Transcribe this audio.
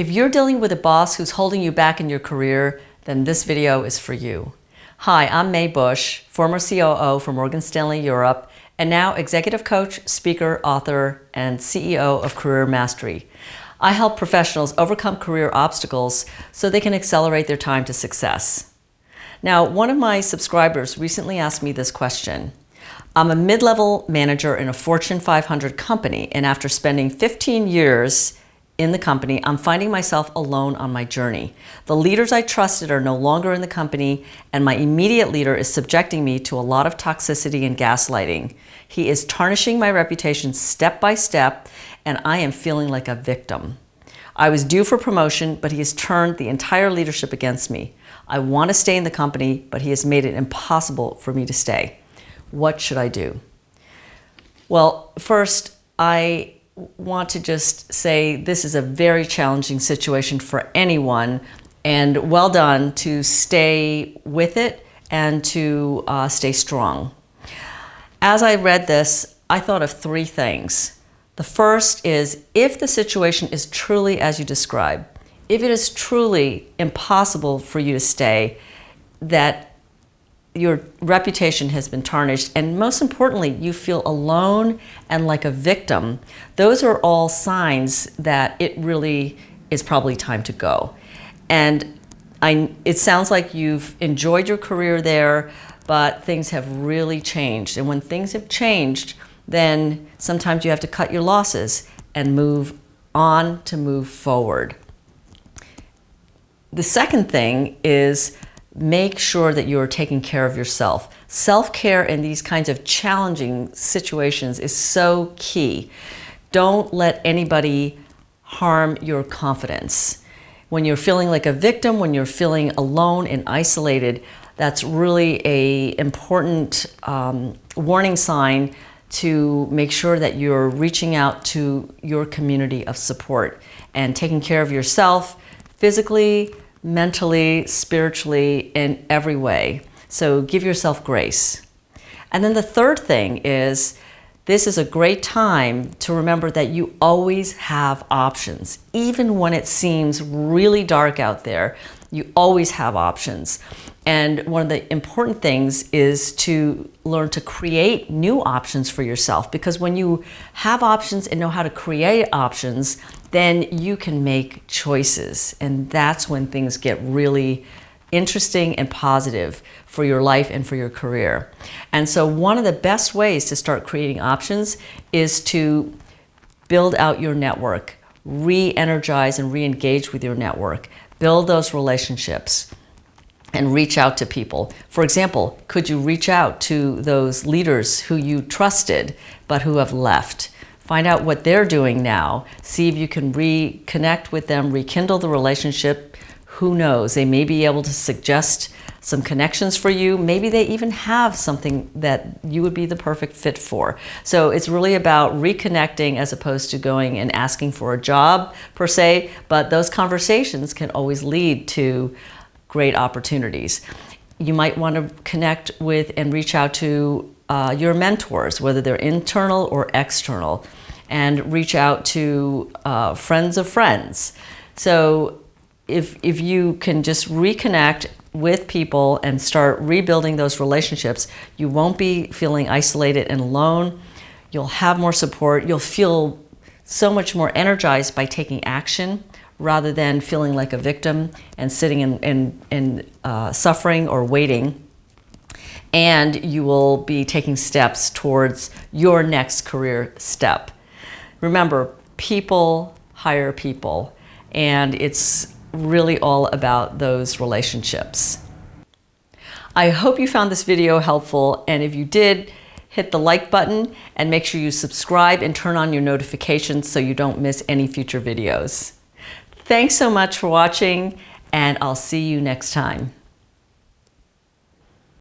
If you're dealing with a boss who's holding you back in your career, then this video is for you. Hi, I'm Mae Bush, former COO for Morgan Stanley Europe, and now executive coach, speaker, author, and CEO of Career Mastery. I help professionals overcome career obstacles so they can accelerate their time to success. Now, one of my subscribers recently asked me this question. I'm a mid-level manager in a Fortune 500 company, and after spending 15 years in the company, I'm finding myself alone on my journey. The leaders I trusted are no longer in the company, and my immediate leader is subjecting me to a lot of toxicity and gaslighting. He is tarnishing my reputation step by step, and I am feeling like a victim. I was due for promotion, but he has turned the entire leadership against me. I want to stay in the company, but he has made it impossible for me to stay. What should I do? Well, first, I want to just say this is a very challenging situation for anyone, and well done to stay with it and to stay strong. As I read this, I thought of three things. The first is, if the situation is truly as you describe, if it is truly impossible for you to stay, that your reputation has been tarnished, and most importantly, you feel alone and like a victim, those are all signs that it really is probably time to go. And it sounds like you've enjoyed your career there, but things have really changed. And when things have changed, then sometimes you have to cut your losses and move on to move forward. The second thing is, make sure that you are taking care of yourself. Self-care in these kinds of challenging situations is so key. Don't let anybody harm your confidence. When you're feeling like a victim, when you're feeling alone and isolated, that's really an important warning sign to make sure that you're reaching out to your community of support and taking care of yourself physically, mentally, spiritually, in every way. So give yourself grace. And then the third thing is, this is a great time to remember that you always have options. Even when it seems really dark out there, you always have options. And one of the important things is to learn to create new options for yourself, because when you have options and know how to create options, then you can make choices. And that's when things get really interesting and positive for your life and for your career. And so one of the best ways to start creating options is to build out your network, re-energize and re-engage with your network, build those relationships, and reach out to people. For example, could you reach out to those leaders who you trusted but who have left? Find out what they're doing now. See if you can reconnect with them, rekindle the relationship. Who knows? They may be able to suggest some connections for you. Maybe they even have something that you would be the perfect fit for. So it's really about reconnecting as opposed to going and asking for a job per se, but those conversations can always lead to great opportunities. You might want to connect with and reach out to your mentors, whether they're internal or external, and reach out to friends of friends. So if you can just reconnect with people and start rebuilding those relationships, you won't be feeling isolated and alone. You'll have more support. You'll feel so much more energized by taking action rather than feeling like a victim and sitting in suffering or waiting. And you will be taking steps towards your next career step. Remember, people hire people, and it's really all about those relationships. I hope you found this video helpful, and if you did, hit the like button and make sure you subscribe and turn on your notifications so you don't miss any future videos. Thanks so much for watching, and I'll see you next time.